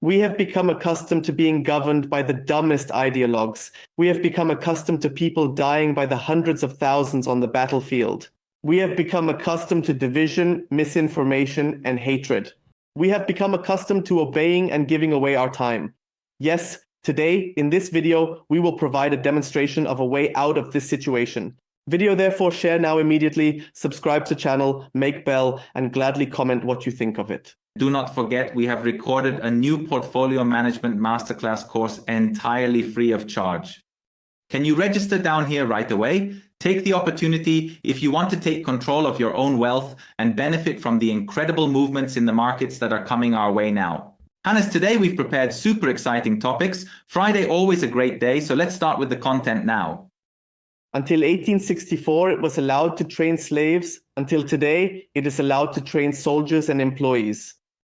We have become accustomed to being governed by the dumbest ideologues. We have become accustomed to people dying by the hundreds of thousands on the battlefield. We have become accustomed to division, misinformation, and hatred. We have become accustomed to obeying and giving away our time. Yes, today, in this video, we will provide a demonstration of a way out of this situation. Video therefore share now immediately, subscribe to channel, make bell, and gladly comment what you think of it. Do not forget, we have recorded a new portfolio management masterclass course entirely free of charge. Can you register down here right away? Take the opportunity if you want to take control of your own wealth and benefit from the incredible movements in the markets that are coming our way now. Hannes, today we've prepared super exciting topics. Friday, always a great day, so let's start with the content now. Until 1864, it was allowed to train slaves. Until today, it is allowed to train soldiers and employees.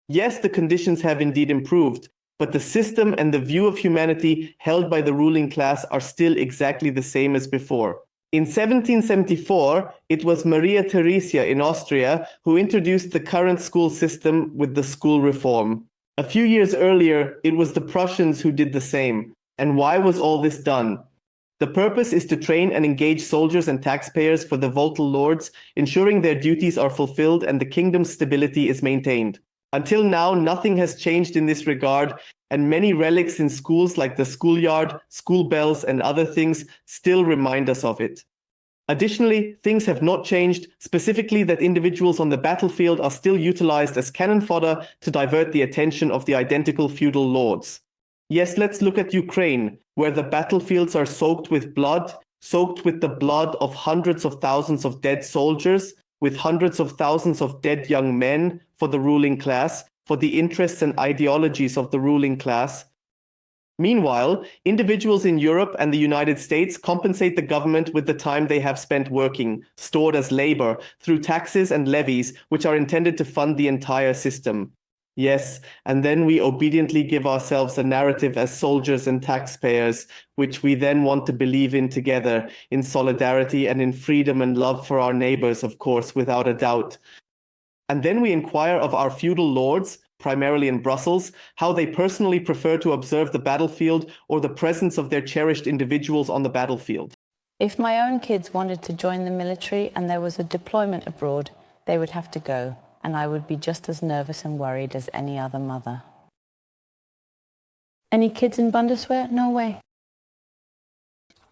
Yes, the conditions have indeed improved, but the system and the view of humanity held by the ruling class are still exactly the same as before. In 1774, it was Maria Theresia in Austria who introduced the current school system with the school reform. A few years earlier, it was the Prussians who did the same. And why was all this done? The purpose is to train and engage soldiers and taxpayers for the volatile lords, ensuring their duties are fulfilled and the kingdom's stability is maintained. Until now, nothing has changed in this regard, and many relics in schools like the schoolyard, school bells, and other things still remind us of it. Additionally, things have not changed, specifically that individuals on the battlefield are still utilized as cannon fodder to divert the attention of the identical feudal lords. Yes, let's look at Ukraine, where the battlefields are soaked with the blood of hundreds of thousands of dead soldiers, with hundreds of thousands of dead young men for the ruling class, for the interests and ideologies of the ruling class. Meanwhile, individuals in Europe and the United States compensate the government with the time they have spent working, stored as labor, through taxes and levies, which are intended to fund the entire system. Yes, and then we obediently give ourselves a narrative as soldiers and taxpayers, which we then want to believe in together, in solidarity and in freedom and love for our neighbors, of course, without a doubt. And then we inquire of our feudal lords, primarily in Brussels, how they personally prefer to observe the battlefield or the presence of their cherished individuals on the battlefield. If my own kids wanted to join the military and there was a deployment abroad, they would have to go. And I would be just as nervous and worried as any other mother. Any kids in Bundeswehr? No way.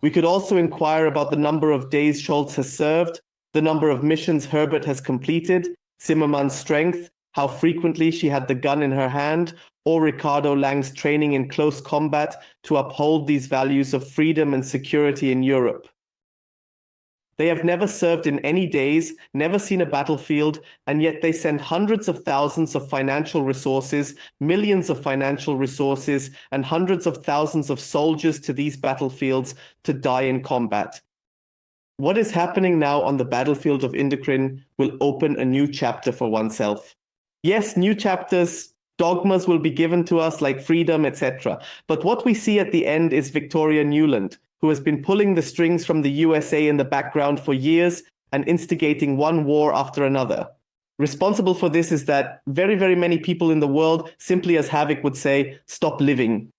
We could also inquire about the number of days Scholz has served, the number of missions Herbert has completed, Zimmermann's strength, how frequently she had the gun in her hand, or Ricardo Lang's training in close combat to uphold these values of freedom and security in Europe. They have never served in any days, never seen a battlefield, and yet they send hundreds of thousands of financial resources, millions of financial resources, and hundreds of thousands of soldiers to these battlefields to die in combat. What is happening now on the battlefield of Indokrine will open a new chapter for oneself. Yes, new chapters, dogmas will be given to us like freedom, etc. But what we see at the end is Victoria Nuland, who has been pulling the strings from the USA in the background for years and instigating one war after another. Responsible for this is that very, very many people in the world, simply as Havik would say, stop living.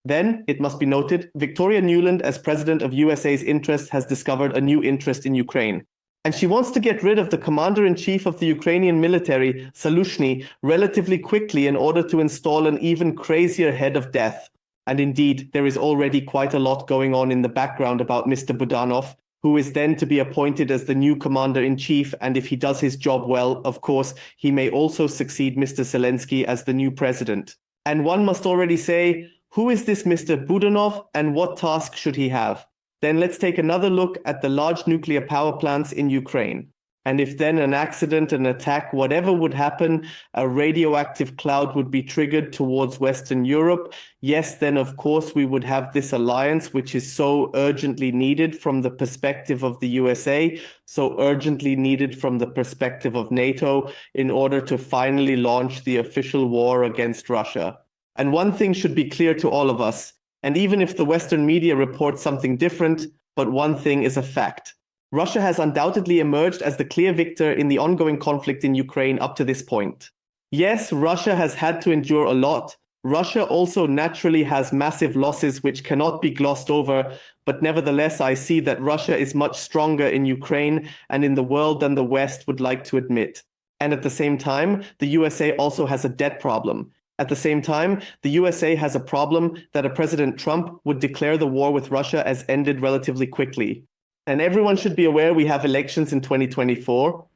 Then, it must be noted, Victoria Nuland, as president of USA's interest, has discovered a new interest in Ukraine. And she wants to get rid of the commander-in-chief of the Ukrainian military, Salushny, relatively quickly in order to install an even crazier head of death. And indeed, there is already quite a lot going on in the background about Mr. Budanov, who is then to be appointed as the new commander-in-chief, and if he does his job well, of course, he may also succeed Mr. Zelensky as the new president. And one must already say, who is this Mr. Budanov and what task should he have? Then let's take another look at the large nuclear power plants in Ukraine. And if then an accident, an attack, whatever would happen, a radioactive cloud would be triggered towards Western Europe, yes, then of course we would have this alliance, which is so urgently needed from the perspective of the USA, so urgently needed from the perspective of NATO, in order to finally launch the official war against Russia. And one thing should be clear to all of us, and even if the Western media reports something different, but one thing is a fact. Russia has undoubtedly emerged as the clear victor in the ongoing conflict in Ukraine up to this point. Yes, Russia has had to endure a lot, Russia also naturally has massive losses which cannot be glossed over, but nevertheless I see that Russia is much stronger in Ukraine and in the world than the West would like to admit. And at the same time, the USA also has a debt problem. At the same time, the USA has a problem that a President Trump would declare the war with Russia as ended relatively quickly. And everyone should be aware we have elections in 2024.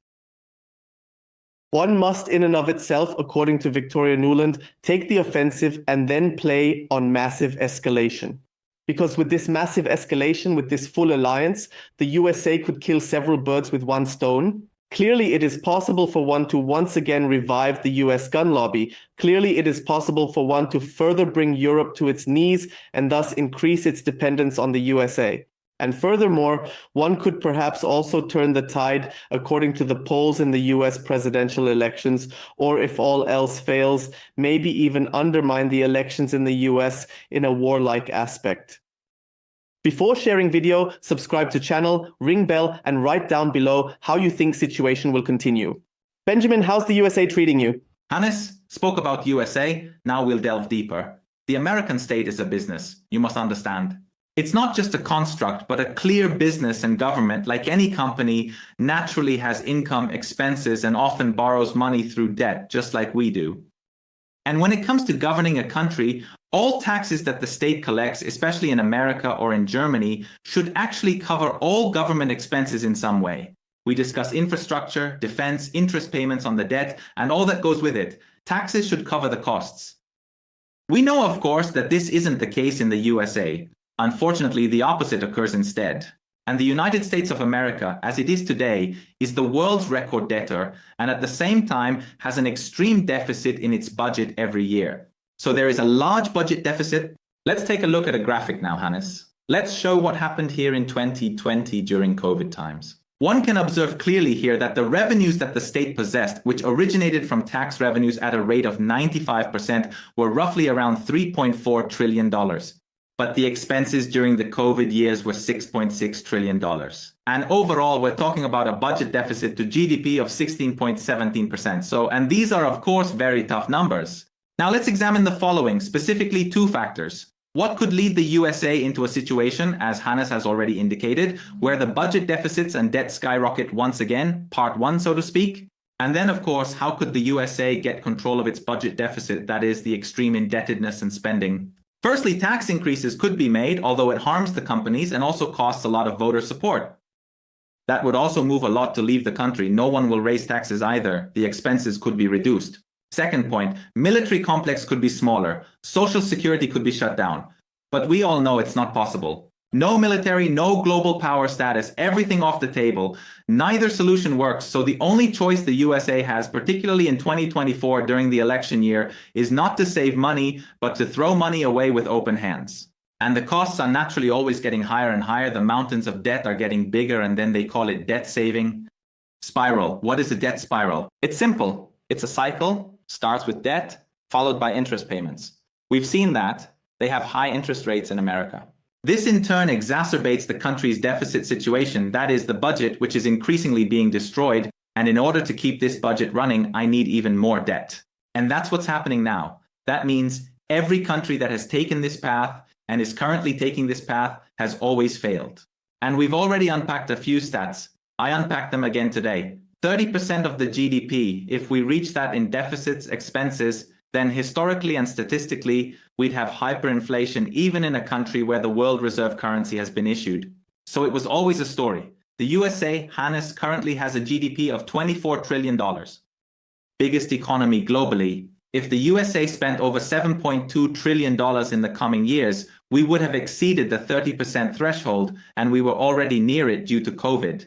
One must in and of itself, according to Victoria Nuland, take the offensive and then play on massive escalation. Because with this massive escalation, with this full alliance, the USA could kill several birds with one stone. Clearly, it is possible for one to once again revive the US gun lobby. Clearly, it is possible for one to further bring Europe to its knees and thus increase its dependence on the USA. And furthermore, one could perhaps also turn the tide according to the polls in the US presidential elections, or if all else fails, maybe even undermine the elections in the US in a warlike aspect. Before sharing video, subscribe to channel, ring bell, and write down below how you think situation will continue. Benjamin, how's the USA treating you? Hannes spoke about USA, now we'll delve deeper. The American state is a business, you must understand. It's not just a construct, but a clear business, and government, like any company, naturally has income, expenses, and often borrows money through debt, just like we do. And when it comes to governing a country, all taxes that the state collects, especially in America or in Germany, should actually cover all government expenses in some way. We discuss infrastructure, defense, interest payments on the debt, and all that goes with it. Taxes should cover the costs. We know, of course, that this isn't the case in the USA. Unfortunately, the opposite occurs instead. And the United States of America, as it is today, is the world's record debtor, and at the same time has an extreme deficit in its budget every year. So there is a large budget deficit. Let's take a look at a graphic now, Hannes. Let's show what happened here in 2020 during COVID times. One can observe clearly here that the revenues that the state possessed, which originated from tax revenues at a rate of 95%, were roughly around $3.4 trillion. But the expenses during the COVID years were $6.6 trillion. And overall, we're talking about a budget deficit to GDP of 16.17%. And these are, of course, very tough numbers. Now let's examine the following, specifically two factors. What could lead the USA into a situation, as Hannes has already indicated, where the budget deficits and debt skyrocket once again, part one, so to speak? And then, of course, how could the USA get control of its budget deficit, that is, the extreme indebtedness and spending? Firstly, tax increases could be made, although it harms the companies and also costs a lot of voter support. That would also move a lot to leave the country. No one will raise taxes either. The expenses could be reduced. Second point, military complex could be smaller. Social security could be shut down. But we all know it's not possible. No military, no global power status, everything off the table. Neither solution works, so the only choice the USA has, particularly in 2024 during the election year, is not to save money, but to throw money away with open hands. And the costs are naturally always getting higher and higher. The mountains of debt are getting bigger, and then they call it debt saving. Spiral. What is a debt spiral? It's simple. It's a cycle, starts with debt, followed by interest payments. We've seen that. They have high interest rates in America. This in turn exacerbates the country's deficit situation, that is, the budget, which is increasingly being destroyed, and in order to keep this budget running, I need even more debt. And that's what's happening now. That means every country that has taken this path and is currently taking this path has always failed. And we've already unpacked a few stats. I unpacked them again today. 30% of the GDP, if we reach that in deficits, expenses, then historically and statistically, we'd have hyperinflation even in a country where the world reserve currency has been issued. So it was always a story. The USA, Hannes, currently has a GDP of $24 trillion. Biggest economy globally. If the USA spent over $7.2 trillion in the coming years, we would have exceeded the 30% threshold, and we were already near it due to COVID.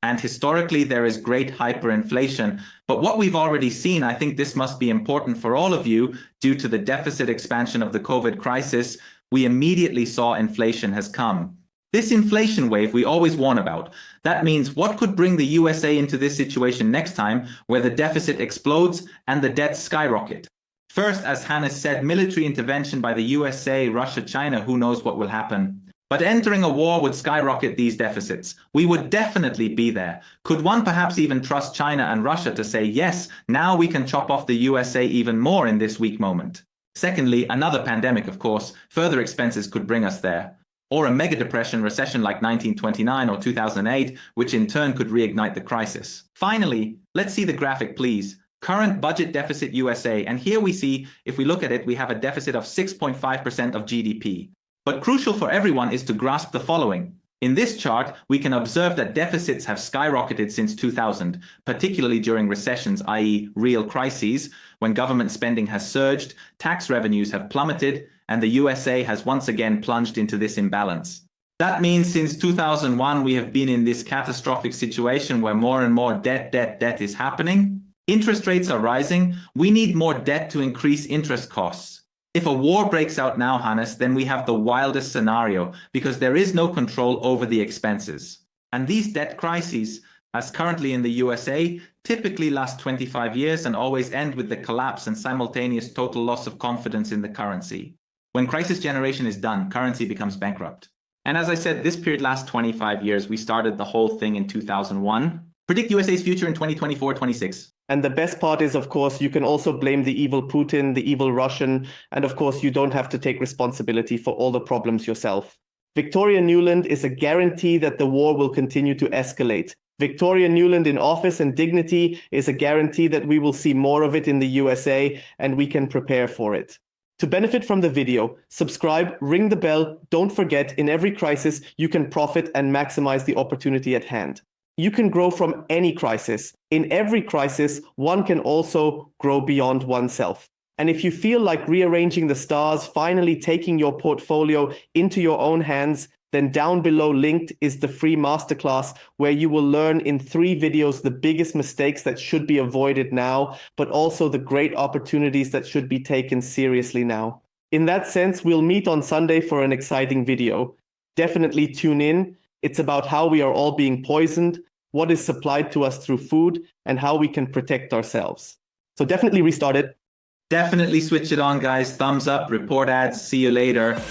And historically, there is great hyperinflation. But what we've already seen, I think this must be important for all of you, due to the deficit expansion of the COVID crisis, we immediately saw inflation has come. This inflation wave we always warn about. That means what could bring the USA into this situation next time, where the deficit explodes and the debts skyrocket? First, as Hannes said, military intervention by the USA, Russia, China, who knows what will happen. But entering a war would skyrocket these deficits. We would definitely be there. Could one perhaps even trust China and Russia to say, yes, now we can chop off the USA even more in this weak moment? Secondly, another pandemic, of course, further expenses could bring us there. Or a mega depression recession like 1929 or 2008, which in turn could reignite the crisis. Finally, let's see the graphic, please. Current budget deficit USA, and here we see, if we look at it, we have a deficit of 6.5% of GDP. But crucial for everyone is to grasp the following. In this chart, we can observe that deficits have skyrocketed since 2000, particularly during recessions, i.e. real crises, when government spending has surged, tax revenues have plummeted, and the USA has once again plunged into this imbalance. That means since 2001, we have been in this catastrophic situation where more and more debt is happening. Interest rates are rising. We need more debt to increase interest costs. If a war breaks out now, Hannes, then we have the wildest scenario because there is no control over the expenses. And these debt crises, as currently in the USA, typically last 25 years and always end with the collapse and simultaneous total loss of confidence in the currency. When crisis generation is done, currency becomes bankrupt. And as I said, this period lasts 25 years. We started the whole thing in 2001. Predict USA's future in 2024-26. And the best part is, of course, you can also blame the evil Putin, the evil Russian, and of course, you don't have to take responsibility for all the problems yourself. Victoria Nuland is a guarantee that the war will continue to escalate. Victoria Nuland in office and dignity is a guarantee that we will see more of it in the USA, and we can prepare for it. To benefit from the video, subscribe, ring the bell. Don't forget, in every crisis, you can profit and maximize the opportunity at hand. You can grow from any crisis. In every crisis, one can also grow beyond oneself. And if you feel like rearranging the stars, finally taking your portfolio into your own hands, then down below linked is the free masterclass where you will learn in 3 videos the biggest mistakes that should be avoided now, but also the great opportunities that should be taken seriously now. In that sense, we'll meet on Sunday for an exciting video. Definitely tune in. It's about how we are all being poisoned, what is supplied to us through food, and how we can protect ourselves. So definitely restart it. Definitely switch it on, guys. Thumbs up, report ads. See you later.